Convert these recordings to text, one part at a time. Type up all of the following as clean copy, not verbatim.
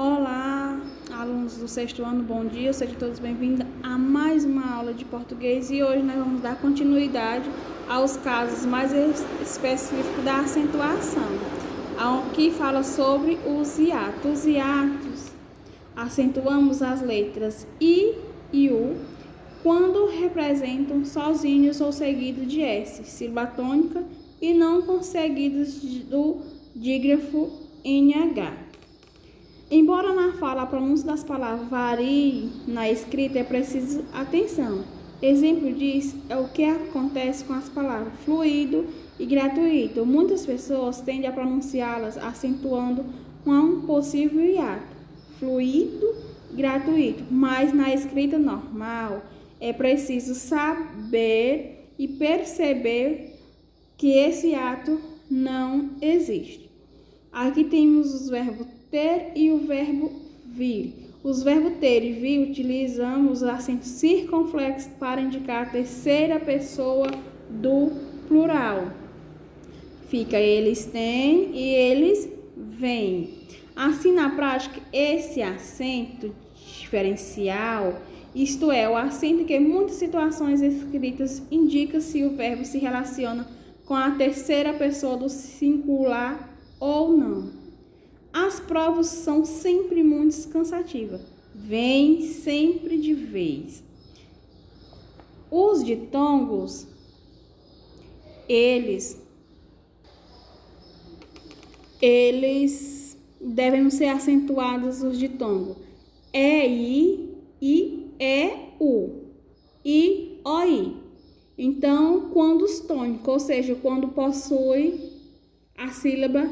Olá, alunos do sexto ano, bom dia, sejam todos bem-vindos a mais uma aula de português e hoje nós vamos dar continuidade aos casos mais específicos da acentuação, que fala sobre os hiatos. Os hiatos, acentuamos as letras I e U quando representam sozinhos ou seguidos de S, sílaba tônica, e não conseguidos do dígrafo NH. Embora na fala a pronúncia das palavras varie, na escrita é preciso atenção. Exemplo disso é o que acontece com as palavras fluido e gratuito. Muitas pessoas tendem a pronunciá-las acentuando um possível hiato, fluido e gratuito, mas na escrita normal é preciso saber e perceber que esse hiato não existe. Aqui temos os verbos ter e o verbo vir. Os verbos ter e vir utilizamos os acentos circunflexos para indicar a terceira pessoa do plural. Fica eles têm e eles vêm. Assim, na prática, esse acento diferencial, isto é, o acento que em muitas situações escritas indica se o verbo se relaciona com a terceira pessoa do singular ou não. As provas são sempre muito cansativas. Vem sempre de vez. Os ditongos, eles devem ser acentuados os ditongos. I, U, I, O, I. Então, quando os tônicos, ou seja, quando possui a sílaba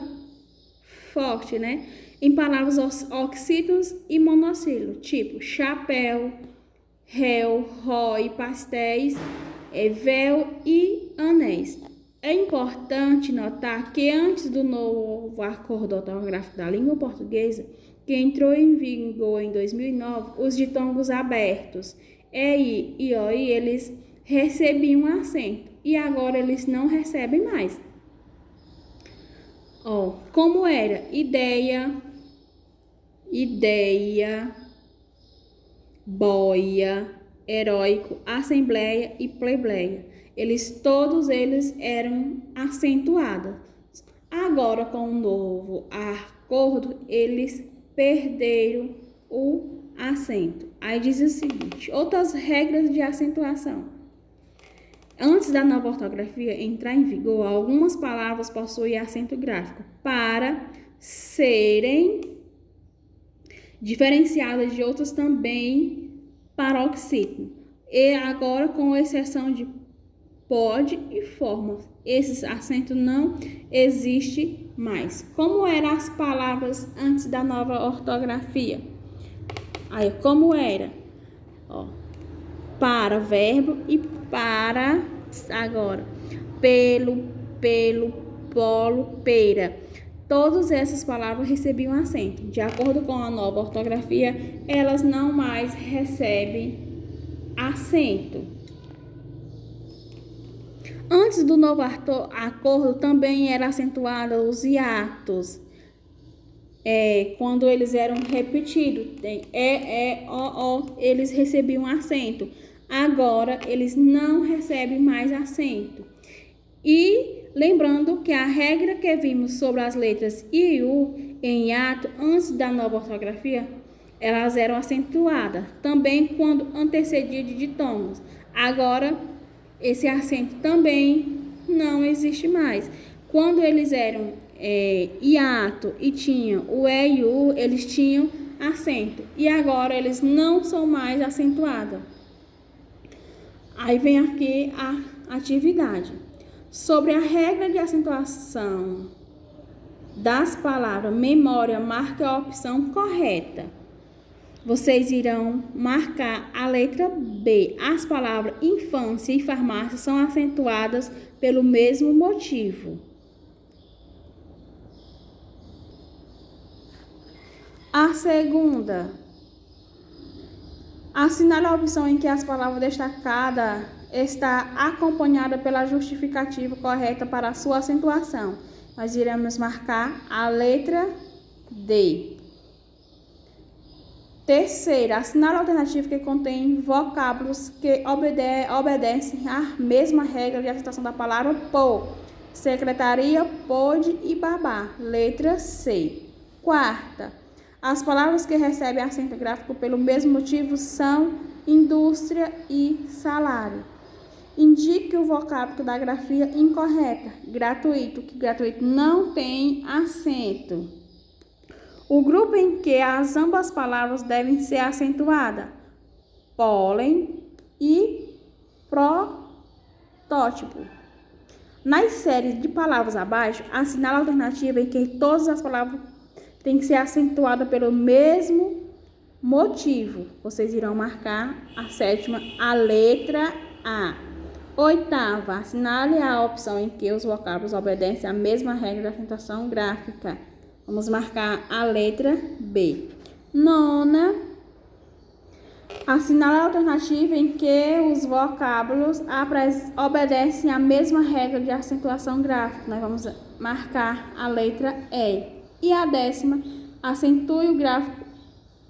forte, né? Em palavras oxítonas e monossílabos, tipo chapéu, réu, rói, pastéis, véu e anéis. É importante notar que antes do novo acordo ortográfico da língua portuguesa, que entrou em vigor em 2009, os ditongos abertos, EI e OI, eles recebiam acento e agora eles não recebem mais. Como era ideia, boia, heróico, assembleia e plebeia. Todos eles eram acentuados. Agora, com o novo acordo, eles perderam o acento. Aí diz o seguinte: outras regras de acentuação. Antes da nova ortografia entrar em vigor, algumas palavras possuíam acento gráfico para serem diferenciadas de outras também paroxítono. E agora, com exceção de pode e forma, esses acentos não existem mais. Como eram as palavras antes da nova ortografia? Aí, como era? Para, verbo, e para, agora, pelo, polo, pera. Todas essas palavras recebiam acento. De acordo com a nova ortografia, elas não mais recebem acento. Antes do novo acordo, também era acentuado os hiatos. Quando eles eram repetidos, eles recebiam acento. Agora, eles não recebem mais acento. E lembrando que a regra que vimos sobre as letras I e U em hiato antes da nova ortografia, elas eram acentuadas também quando antecedidas de ditongos. Agora, esse acento também não existe mais. Quando eles eram hiato e tinham o E e U, eles tinham acento. E agora eles não são mais acentuados. Aí vem aqui a atividade. Sobre a regra de acentuação das palavras memória, marque a opção correta. Vocês irão marcar a letra B. As palavras infância e farmácia são acentuadas pelo mesmo motivo. A segunda, assinale a opção em que as palavras destacadas está acompanhada pela justificativa correta para a sua acentuação. Nós iremos marcar a letra D. Terceira, assinale a alternativa que contém vocábulos que obedecem à mesma regra de acentuação da palavra por. Secretaria, pode e babá. Letra C. Quarta, as palavras que recebem acento gráfico pelo mesmo motivo são indústria e salário. Indique o vocábulo da grafia incorreta. Gratuito, que gratuito não tem acento. O grupo em que ambas palavras devem ser acentuadas: pólen e protótipo. Nas séries de palavras abaixo, assinale a alternativa em que todas as palavras têm que ser acentuadas pelo mesmo motivo. Vocês irão marcar a sétima, a letra A. Oitava, assinale a opção em que os vocábulos obedecem à mesma regra da acentuação gráfica. Vamos marcar a letra B. Nona, assinale a alternativa em que os vocábulos obedecem à mesma regra de acentuação gráfica. Nós vamos marcar a letra E. E a décima, acentue o gráfico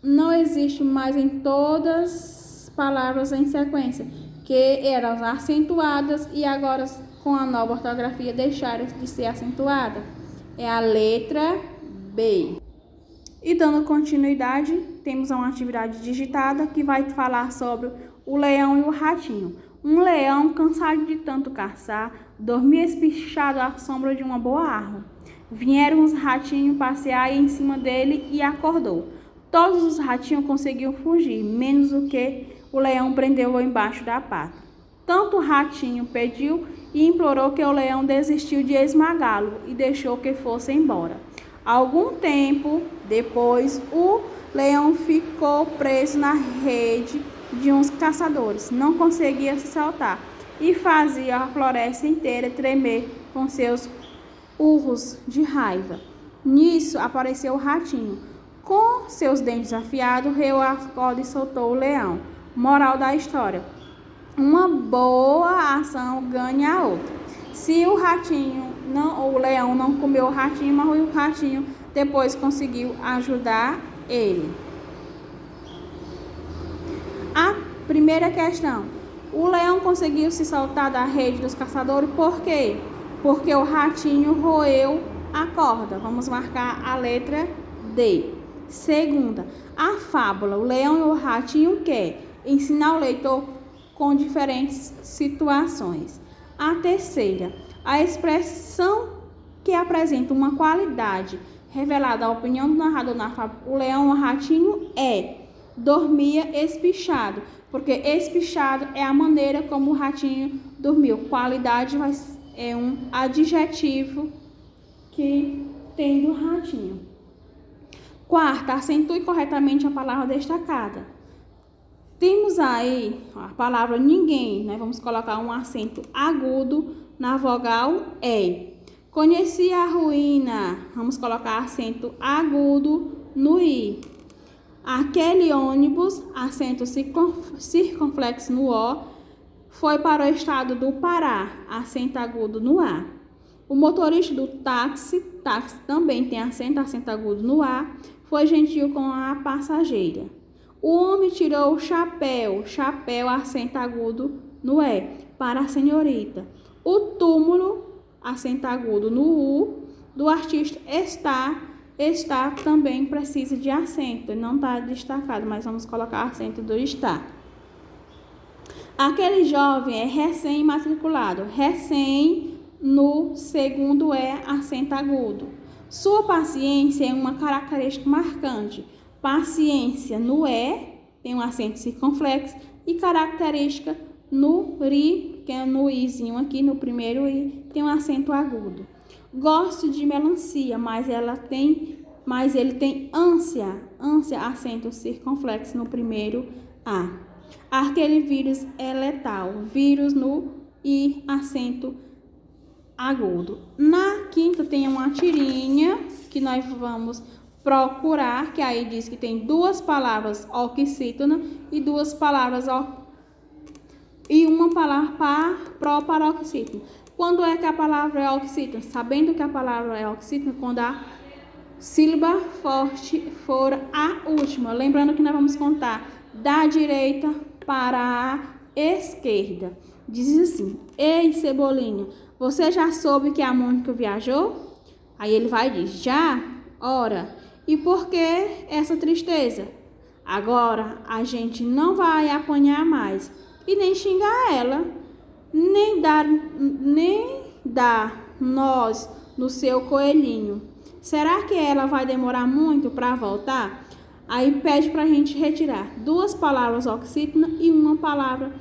não existe mais em todas as palavras em sequência, que eram acentuadas e agora com a nova ortografia deixaram de ser acentuada. É a letra B. E dando continuidade, temos uma atividade digitada que vai falar sobre o leão e o ratinho. Um leão, cansado de tanto caçar, dormia espichado à sombra de uma boa árvore. Vieram os ratinhos passear em cima dele e acordou. Todos os ratinhos conseguiram fugir, menos o que o leão prendeu embaixo da pata. Tanto o ratinho pediu e implorou que o leão desistiu de esmagá-lo e deixou que fosse embora. Algum tempo depois, o leão ficou preso na rede de uns caçadores. Não conseguia se soltar e fazia a floresta inteira tremer com seus urros de raiva. Nisso apareceu o ratinho. Com seus dentes afiados, reou a corda e soltou o leão. Moral da história: uma boa ação ganha a outra. Se o leão não comeu o ratinho, mas o ratinho depois conseguiu ajudar ele. A primeira questão: o leão conseguiu se soltar da rede dos caçadores por quê? Porque o ratinho roeu a corda. Vamos marcar a letra D. Segunda, a fábula O Leão e o Ratinho quer ensinar o leitor com diferentes situações. A terceira, a expressão que apresenta uma qualidade revelada à opinião do narrador na fábula O Leão e o Ratinho é: dormia espichado, porque espichado é a maneira como o ratinho dormiu. Qualidade é um adjetivo que tem do ratinho. Quarta, acentue corretamente a palavra destacada. Temos aí a palavra ninguém, né? Vamos colocar um acento agudo na vogal E. Conheci a ruína, vamos colocar acento agudo no I. Aquele ônibus, acento circunflexo no O, foi para o estado do Pará, acento agudo no A. O motorista do táxi também tem acento agudo no A, foi gentil com a passageira. O homem tirou o chapéu, acento agudo no E, para a senhorita. O túmulo, acento agudo no U, do artista está também precisa de acento, não está destacado, mas vamos colocar acento do está. Aquele jovem é recém-matriculado, recém no segundo é acento agudo. Sua paciência é uma característica marcante. Paciência no E tem um acento circunflexo e característica no RI, que é no Izinho aqui, no primeiro I, tem um acento agudo. Gosto de melancia, mas ele tem ânsia, acento circunflexo no primeiro A. Aquele vírus é letal, vírus no I, acento agudo. Na quinta tem uma tirinha que nós vamos procurar, que aí diz que tem duas palavras oxítona e duas palavras e uma palavra proparoxítona. Quando é que a palavra é oxítona? Sabendo que a palavra é oxítona, quando a sílaba forte for a última. Lembrando que nós vamos contar da direita para a esquerda. Diz assim: ei, Cebolinha, você já soube que a Mônica viajou? Aí ele vai e diz: já? Ora, e por que essa tristeza? Agora a gente não vai apanhar mais e nem xingar ela, nem dar nós no seu coelhinho. Será que ela vai demorar muito para voltar? Aí pede para a gente retirar 2 palavras oxítona e 1 palavra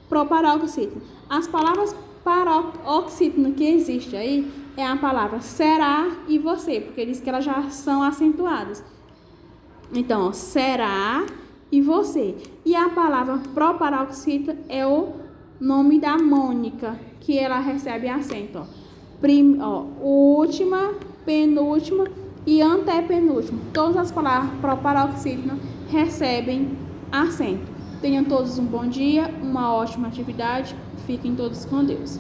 proparoxítona. As palavras paroxítona que existe aí é a palavra será e você, porque diz que elas já são acentuadas. Então, ó, será e você. E a palavra proparoxítona é o nome da Mônica, que ela recebe acento. Última, penúltima e antepenúltima. Todas as palavras proparoxítonas recebem acento. Tenham todos um bom dia, uma ótima atividade. Fiquem todos com Deus.